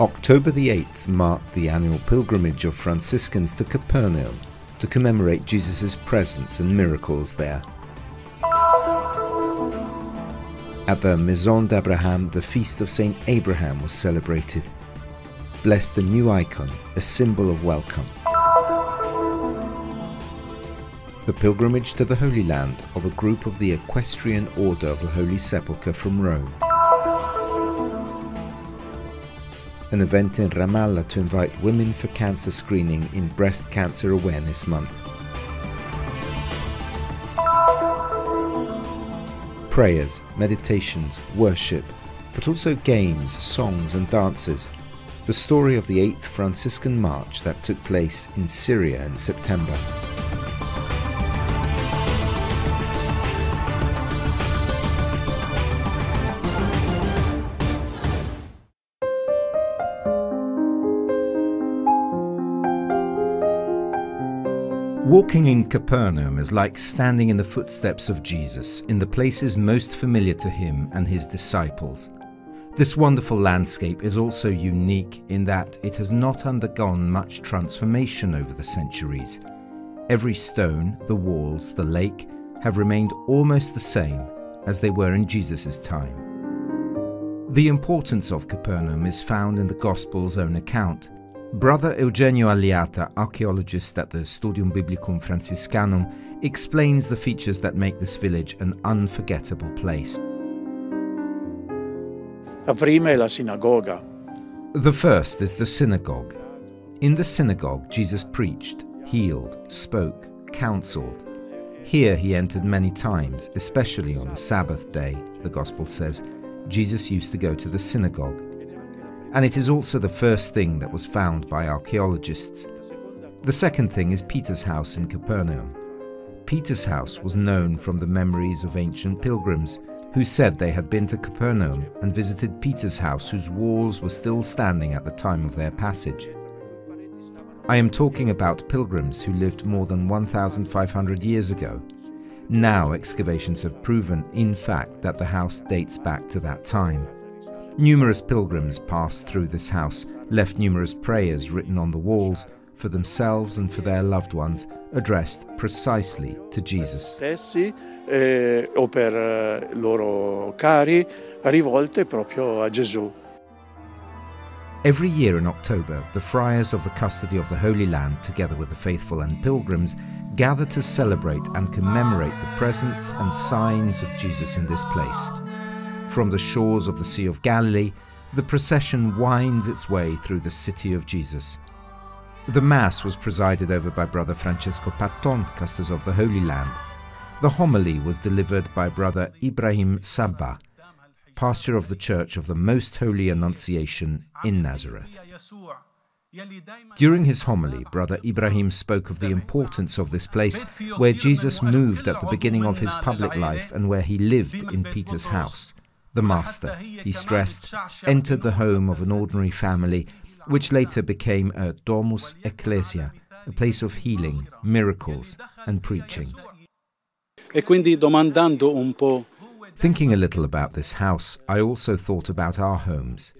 October the 8th marked the annual pilgrimage of Franciscans to Capernaum to commemorate Jesus' presence and miracles there. At the Maison d'Abraham, the feast of Saint Abraham was celebrated. Bless the new icon, a symbol of welcome. The pilgrimage to the Holy Land of a group of the Equestrian Order of the Holy Sepulchre from Rome. An event in Ramallah to invite women for cancer screening in Breast Cancer Awareness Month. Prayers, meditations, worship, but also games, songs and dances. The story of the 8th Franciscan March that took place in Syria in September. Walking in Capernaum is like standing in the footsteps of Jesus, in the places most familiar to him and his disciples. This wonderful landscape is also unique in that it has not undergone much transformation over the centuries. Every stone, the walls, the lake have remained almost the same as they were in Jesus' time. The importance of Capernaum is found in the Gospel's own account. Brother Eugenio Aliata, archaeologist at the Studium Biblicum Franciscanum, explains the features that make this village an unforgettable place. La prima è la sinagoga. The first is the synagogue. In the synagogue, Jesus preached, healed, spoke, counseled. Here he entered many times, especially on the Sabbath day, the Gospel says. Jesus used to go to the synagogue. And it is also the first thing that was found by archaeologists. The second thing is Peter's house in Capernaum. Peter's house was known from the memories of ancient pilgrims who said they had been to Capernaum and visited Peter's house, whose walls were still standing at the time of their passage. I am talking about pilgrims who lived more than 1,500 years ago. Now excavations have proven, in fact, that the house dates back to that time. Numerous pilgrims passed through this house, left numerous prayers written on the walls for themselves and for their loved ones, addressed precisely to Jesus. Stessi o per loro cari, rivolte proprio a Gesù. Every year in October, the friars of the Custody of the Holy Land, together with the faithful and pilgrims, gather to celebrate and commemorate the presence and signs of Jesus in this place. From the shores of the Sea of Galilee, the procession winds its way through the city of Jesus. The Mass was presided over by Brother Francesco Patton, Custos of the Holy Land. The homily was delivered by Brother Ibrahim Sabba, pastor of the Church of the Most Holy Annunciation in Nazareth. During his homily, Brother Ibrahim spoke of the importance of this place, where Jesus moved at the beginning of his public life and where he lived in Peter's house. The Master, he stressed, entered the home of an ordinary family, which later became a Domus Ecclesia, a place of healing, miracles and preaching. Thinking a little about this house, I also thought about our homes.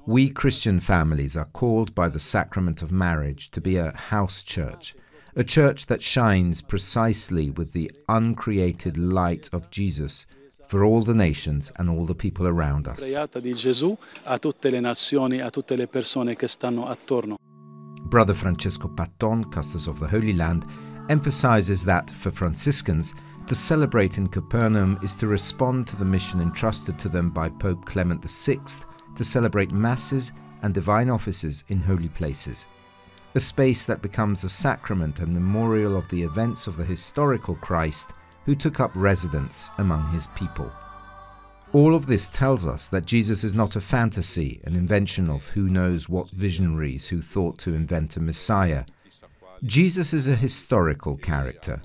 We Christian families are called by the sacrament of marriage to be a house church, a church that shines precisely with the uncreated light of Jesus, for all the nations and all the people around us. Brother Francesco Patton, Custos of the Holy Land, emphasizes that for Franciscans, to celebrate in Capernaum is to respond to the mission entrusted to them by Pope Clement VI to celebrate masses and divine offices in holy places, a space that becomes a sacrament and memorial of the events of the historical Christ who took up residence among his people. All of this tells us that Jesus is not a fantasy, an invention of who knows what visionaries who thought to invent a Messiah. Jesus is a historical character.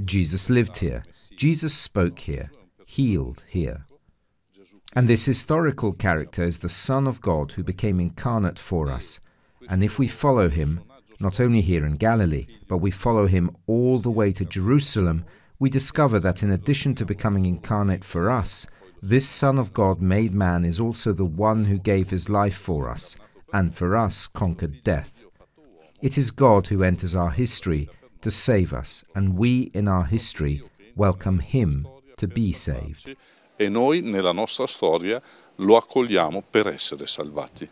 Jesus lived here. Jesus spoke here, healed here. And this historical character is the Son of God who became incarnate for us. And if we follow him, not only here in Galilee, but we follow him all the way to Jerusalem, we discover that in addition to becoming incarnate for us, this Son of God made man is also the one who gave his life for us, and for us conquered death. It is God who enters our history to save us, and we in our history welcome Him to be saved. E noi nella nostra storia lo accogliamo per essere salvati.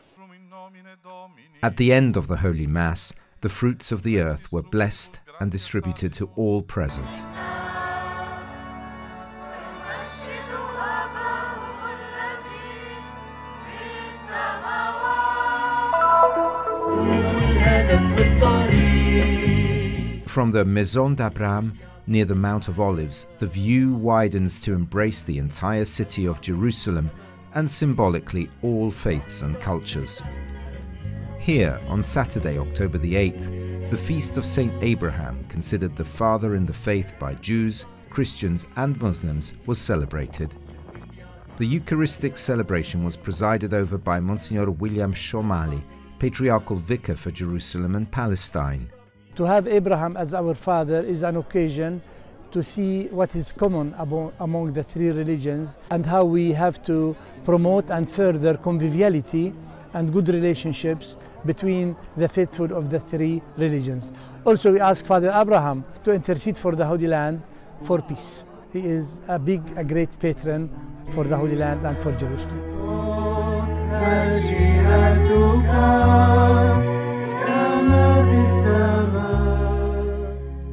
At the end of the Holy Mass, the fruits of the earth were blessed and distributed to all present. From the Maison d'Abraham, near the Mount of Olives, the view widens to embrace the entire city of Jerusalem and symbolically all faiths and cultures. Here, on Saturday, October the 8th, the feast of Saint Abraham, considered the father in the faith by Jews, Christians and Muslims, was celebrated. The Eucharistic celebration was presided over by Monsignor William Shomali, Patriarchal Vicar for Jerusalem and Palestine. To have Abraham as our father is an occasion to see what is common among the three religions and how we have to promote and further conviviality and good relationships between the faithful of the three religions. Also, we ask Father Abraham to intercede for the Holy Land for peace. He is a great patron for the Holy Land and for Jerusalem.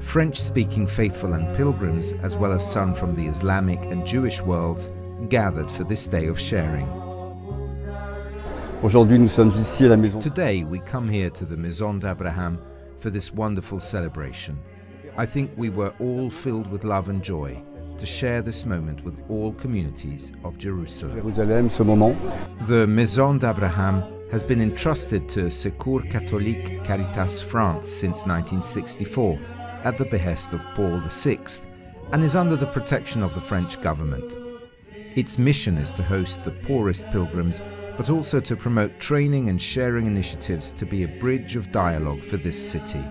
French-speaking faithful and pilgrims, as well as some from the Islamic and Jewish worlds, gathered for this day of sharing. Today we come here to the Maison d'Abraham for this wonderful celebration. I think we were all filled with love and joy to share this moment with all communities of Jerusalem. The Maison d'Abraham has been entrusted to Secours Catholique Caritas France since 1964 at the behest of Paul VI and is under the protection of the French government. Its mission is to host the poorest pilgrims, but also to promote training and sharing initiatives to be a bridge of dialogue for this city.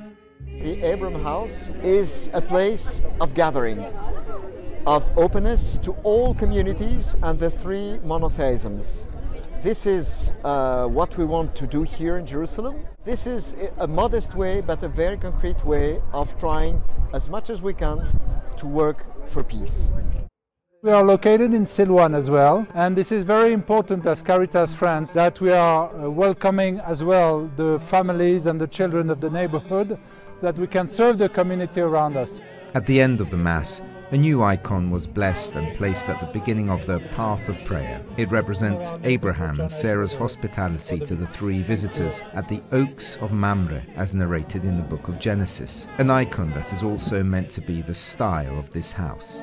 The Abraham House is a place of gathering, of openness to all communities and the three monotheisms. This is what we want to do here in Jerusalem. This is a modest way, but a very concrete way of trying as much as we can to work for peace. We are located in Silouan as well, and this is very important as Caritas France that we are welcoming as well the families and the children of the neighborhood so that we can serve the community around us. At the end of the Mass, a new icon was blessed and placed at the beginning of the path of prayer. It represents Abraham and Sarah's hospitality to the three visitors at the Oaks of Mamre, as narrated in the book of Genesis, an icon that is also meant to be the style of this house.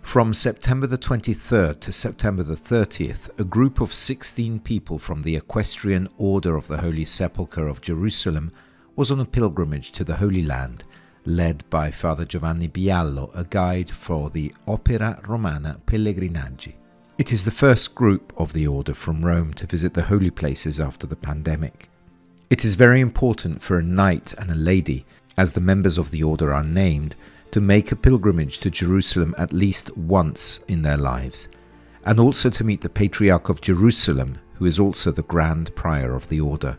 From September the 23rd to September the 30th, a group of 16 people from the Equestrian Order of the Holy Sepulchre of Jerusalem was on a pilgrimage to the Holy Land, led by Father Giovanni Biallo, a guide for the Opera Romana Pellegrinaggi. It is the first group of the order from Rome to visit the holy places after the pandemic. It is very important for a knight and a lady, as the members of the order are named, to make a pilgrimage to Jerusalem at least once in their lives, and also to meet the Patriarch of Jerusalem, who is also the Grand Prior of the order.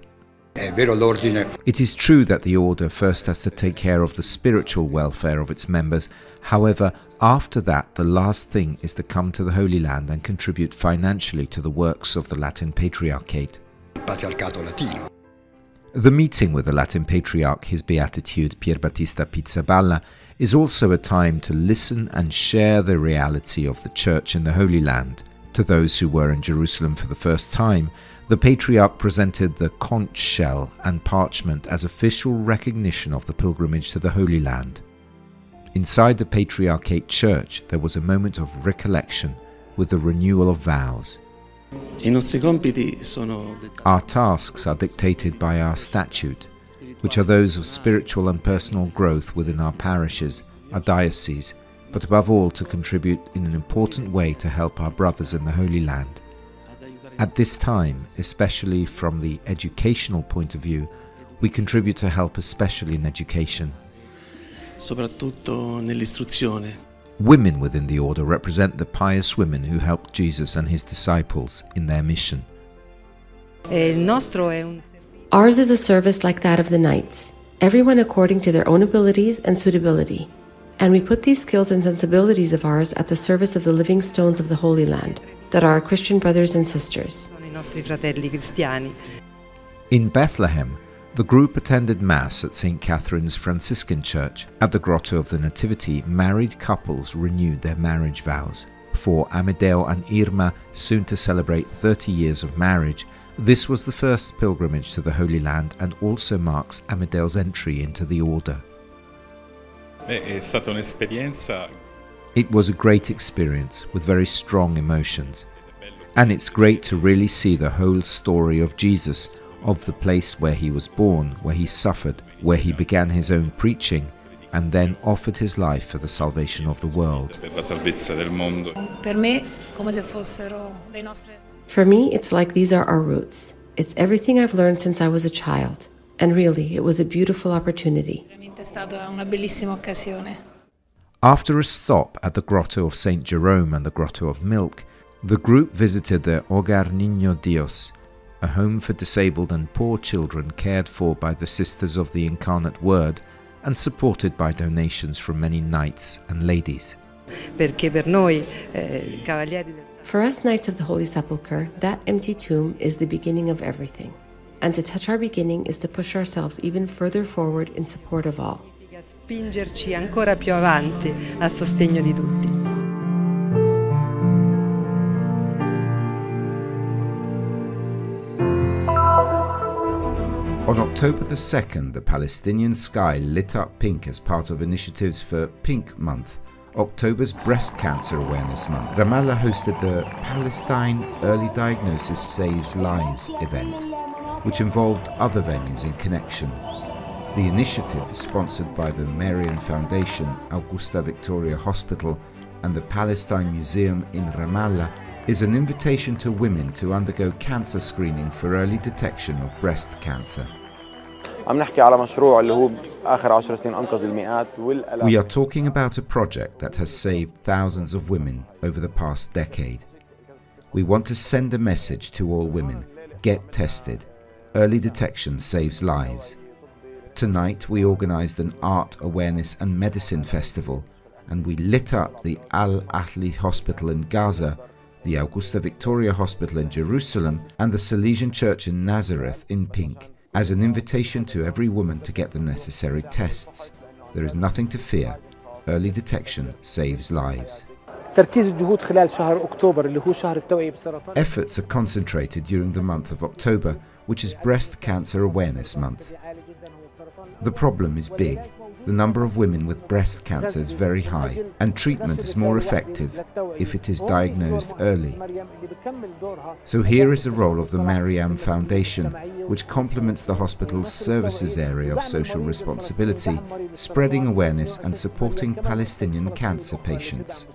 It is true that the order first has to take care of the spiritual welfare of its members. However, after that, the last thing is to come to the Holy Land and contribute financially to the works of the Latin Patriarchate. The meeting with the Latin Patriarch, His Beatitude Pier Battista Pizzaballa, is also a time to listen and share the reality of the Church in the Holy Land. To those who were in Jerusalem for the first time, the Patriarch presented the conch shell and parchment as official recognition of the pilgrimage to the Holy Land. Inside the Patriarchate Church, there was a moment of recollection with the renewal of vows. Our tasks are dictated by our statute, which are those of spiritual and personal growth within our parishes, our diocese, but above all to contribute in an important way to help our brothers in the Holy Land. At this time, especially from the educational point of view, we contribute to help especially in education. soprattutto nell'istruzione. Women within the order represent the pious women who helped Jesus and his disciples in their mission. Ours is a service like that of the Knights, everyone according to their own abilities and suitability. And we put these skills and sensibilities of ours at the service of the living stones of the Holy Land, that are our Christian brothers and sisters. In Bethlehem, the group attended Mass at St. Catherine's Franciscan Church. At the Grotto of the Nativity, married couples renewed their marriage vows. For Amedeo and Irma, soon to celebrate 30 years of marriage, this was the first pilgrimage to the Holy Land and also marks Amedeo's entry into the order. It was a great experience with very strong emotions. And it's great to really see the whole story of Jesus, of the place where he was born, where he suffered, where he began his own preaching, and then offered his life for the salvation of the world. For me, it's like these are our roots. It's everything I've learned since I was a child. And really, it was a beautiful opportunity. After a stop at the Grotto of St. Jerome and the Grotto of Milk, the group visited the Hogar Niño Dios, a home for disabled and poor children cared for by the Sisters of the Incarnate Word and supported by donations from many knights and ladies. For us Knights of the Holy Sepulchre, that empty tomb is the beginning of everything. And to touch our beginning is to push ourselves even further forward in support of all. Spingerci ancora più avanti a sostegno di tutti. On October the 2nd, the Palestinian sky lit up pink as part of initiatives for Pink Month, October's Breast Cancer Awareness Month. Ramallah hosted the Palestine Early Diagnosis Saves Lives event, which involved other venues in connection. The initiative, sponsored by the Marian Foundation, Augusta Victoria Hospital, and the Palestine Museum in Ramallah, is an invitation to women to undergo cancer screening for early detection of breast cancer. We are talking about a project that has saved thousands of women over the past decade. We want to send a message to all women: get tested. Early detection saves lives. Tonight we organized an art, awareness and medicine festival, and we lit up the Al-Ahli Hospital in Gaza, the Augusta Victoria Hospital in Jerusalem, and the Salesian Church in Nazareth in pink, as an invitation to every woman to get the necessary tests. There is nothing to fear. Early detection saves lives. Efforts are concentrated during the month of October, which is Breast Cancer Awareness Month. The problem is big. The number of women with breast cancer is very high, and treatment is more effective if it is diagnosed early. So here is the role of the Mariam Foundation, which complements the hospital's services area of social responsibility, spreading awareness and supporting Palestinian cancer patients.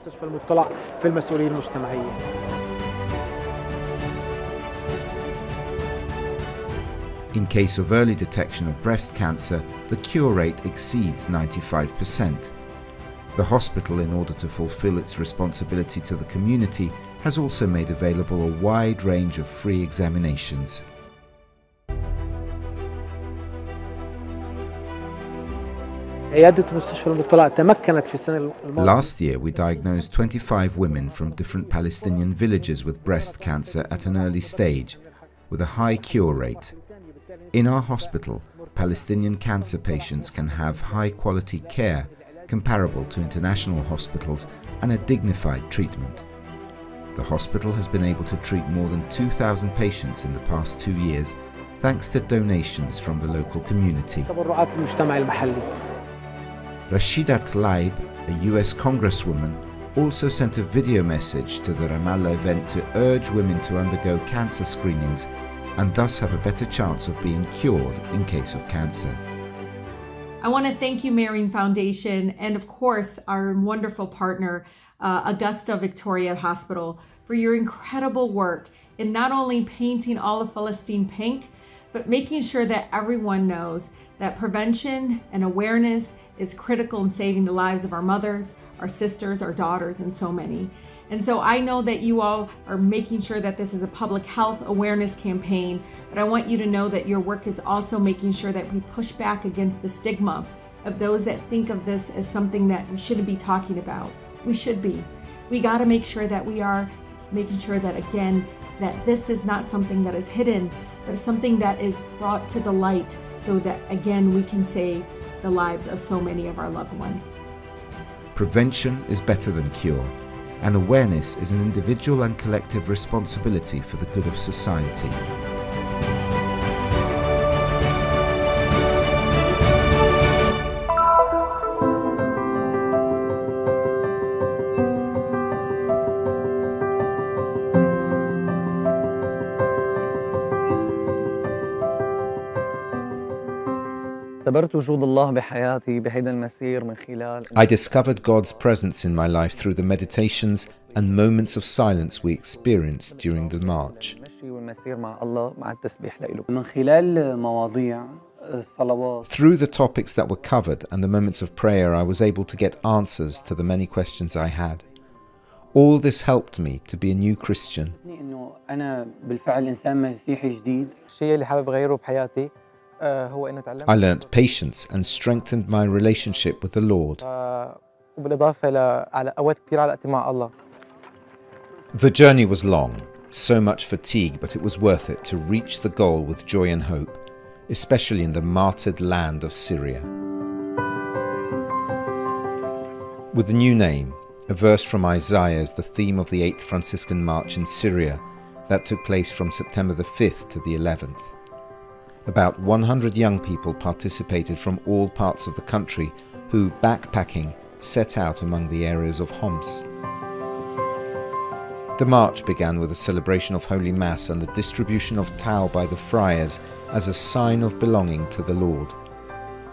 In case of early detection of breast cancer, the cure rate exceeds 95%. The hospital, in order to fulfill its responsibility to the community, has also made available a wide range of free examinations. Last year, we diagnosed 25 women from different Palestinian villages with breast cancer at an early stage, with a high cure rate. In our hospital, Palestinian cancer patients can have high-quality care comparable to international hospitals and a dignified treatment. The hospital has been able to treat more than 2,000 patients in the past 2 years, thanks to donations from the local community. Rashida Tlaib, a US congresswoman, also sent a video message to the Ramallah event to urge women to undergo cancer screenings and thus have a better chance of being cured in case of cancer. I want to thank you, Marian Foundation, and of course our wonderful partner, Augusta Victoria Hospital, for your incredible work in not only painting all of Palestine pink, but making sure that everyone knows that prevention and awareness is critical in saving the lives of our mothers, our sisters, our daughters, and so many. And so I know that you all are making sure that this is a public health awareness campaign, but I want you to know that your work is also making sure that we push back against the stigma of those that think of this as something that we shouldn't be talking about. We should be. We got to make sure that we are making sure that, again, that this is not something that is hidden, but something that is brought to the light so that, again, we can save the lives of so many of our loved ones. Prevention is better than cure, and awareness is an individual and collective responsibility for the good of society. I discovered God's presence in my life through the meditations and moments of silence we experienced during the march. Through the topics that were covered and the moments of prayer, I was able to get answers to the many questions I had. All this helped me to be a new Christian. I learnt patience and strengthened my relationship with the Lord. The journey was long, so much fatigue, but it was worth it to reach the goal with joy and hope, especially in the martyred land of Syria. With the new name, a verse from Isaiah is the theme of the 8th Franciscan March in Syria that took place from September the 5th to the 11th. About 100 young people participated from all parts of the country who, backpacking, set out among the areas of Homs. The march began with a celebration of Holy Mass and the distribution of tau by the friars as a sign of belonging to the Lord.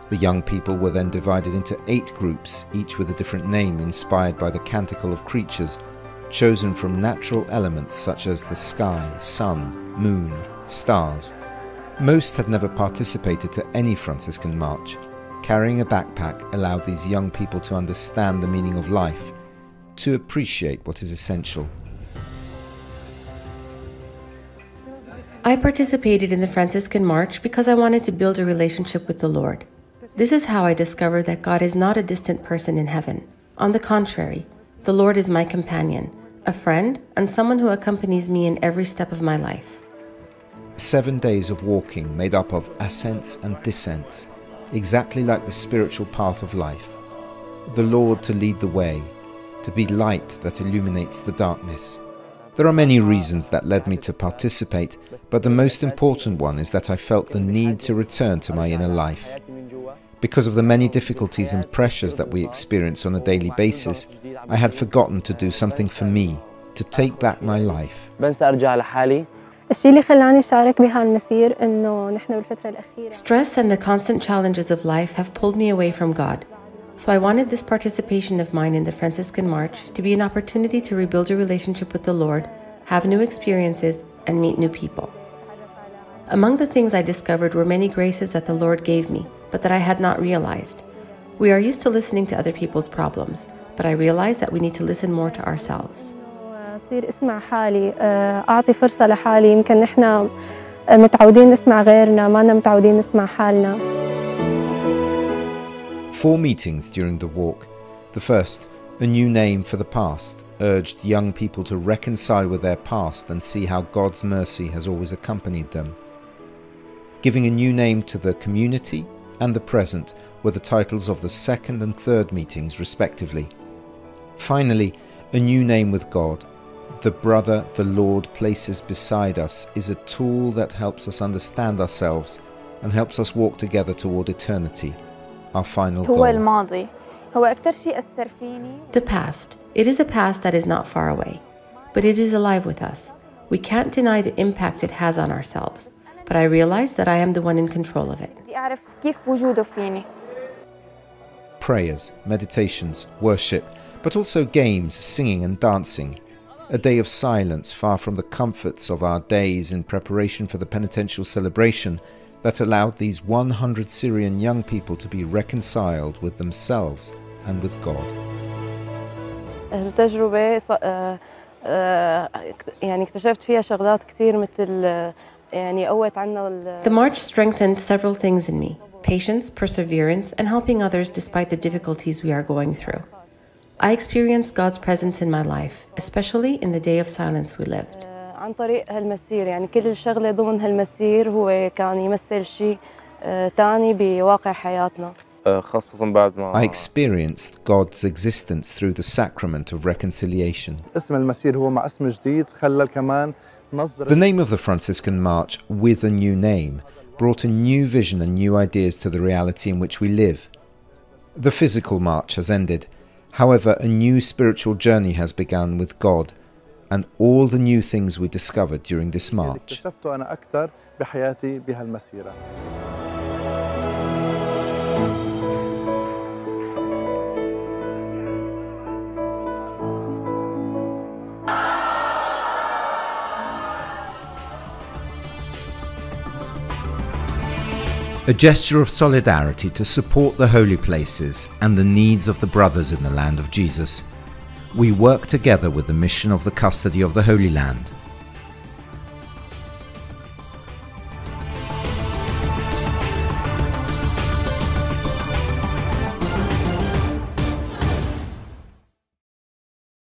The young people were then divided into 8 groups, each with a different name inspired by the canticle of creatures, chosen from natural elements such as the sky, sun, moon, stars. Most had never participated to any Franciscan march. Carrying a backpack allowed these young people to understand the meaning of life, to appreciate what is essential. I participated in the Franciscan March because I wanted to build a relationship with the Lord. This is how I discovered that God is not a distant person in heaven. On the contrary, the Lord is my companion, a friend, and someone who accompanies me in every step of my life. 7 days of walking made up of ascents and descents, exactly like the spiritual path of life. The Lord to lead the way, to be light that illuminates the darkness. There are many reasons that led me to participate, but the most important one is that I felt the need to return to my inner life. Because of the many difficulties and pressures that we experience on a daily basis, I had forgotten to do something for me, to take back my life. Stress and the constant challenges of life have pulled me away from God. So I wanted this participation of mine in the Franciscan March to be an opportunity to rebuild a relationship with the Lord, have new experiences, and meet new people. Among the things I discovered were many graces that the Lord gave me, but that I had not realized. We are used to listening to other people's problems, but I realized that we need to listen more to ourselves. أصير أسمع حالي، أعطي فرصة لحالي. يمكن نحن متعودين نسمع غيرنا، ما متعودين نسمع حالنا. 4 meetings during the walk. The first, a new name for the past, urged young people to reconcile with their past and see how God's mercy has always accompanied them. Giving a new name to the community and the present were the titles of the second and third meetings respectively. Finally, a new name with God. The brother the Lord places beside us is a tool that helps us understand ourselves and helps us walk together toward eternity, our final goal. The past. It is a past that is not far away, but it is alive with us. We can't deny the impact it has on ourselves, but I realize that I am the one in control of it. Prayers, meditations, worship, but also games, singing and dancing. a day of silence far from the comforts of our days in preparation for the penitential celebration that allowed these 100 Syrian young people to be reconciled with themselves and with God. التجربة يعني اكتشفت فيها شغلات كثير مثل يعني قوت عنا. The march strengthened several things in me: patience, perseverance, and helping others despite the difficulties we are going through. I experienced God's presence in my life, especially in the day of silence we lived. عن طريق هالمسير يعني كل شغلة ضمن هالمسير هو كان يمثل شيء تاني بواقع حياتنا. I experienced God's existence through the sacrament of reconciliation. The name of the Franciscan March, With a New Name, brought a new vision and new ideas to the reality in which we live. The physical march has ended. However, a new spiritual journey has begun with God and all the new things we discovered during this march. A gesture of solidarity to support the holy places and the needs of the brothers in the land of Jesus. We work together with the mission of the custody of the Holy Land.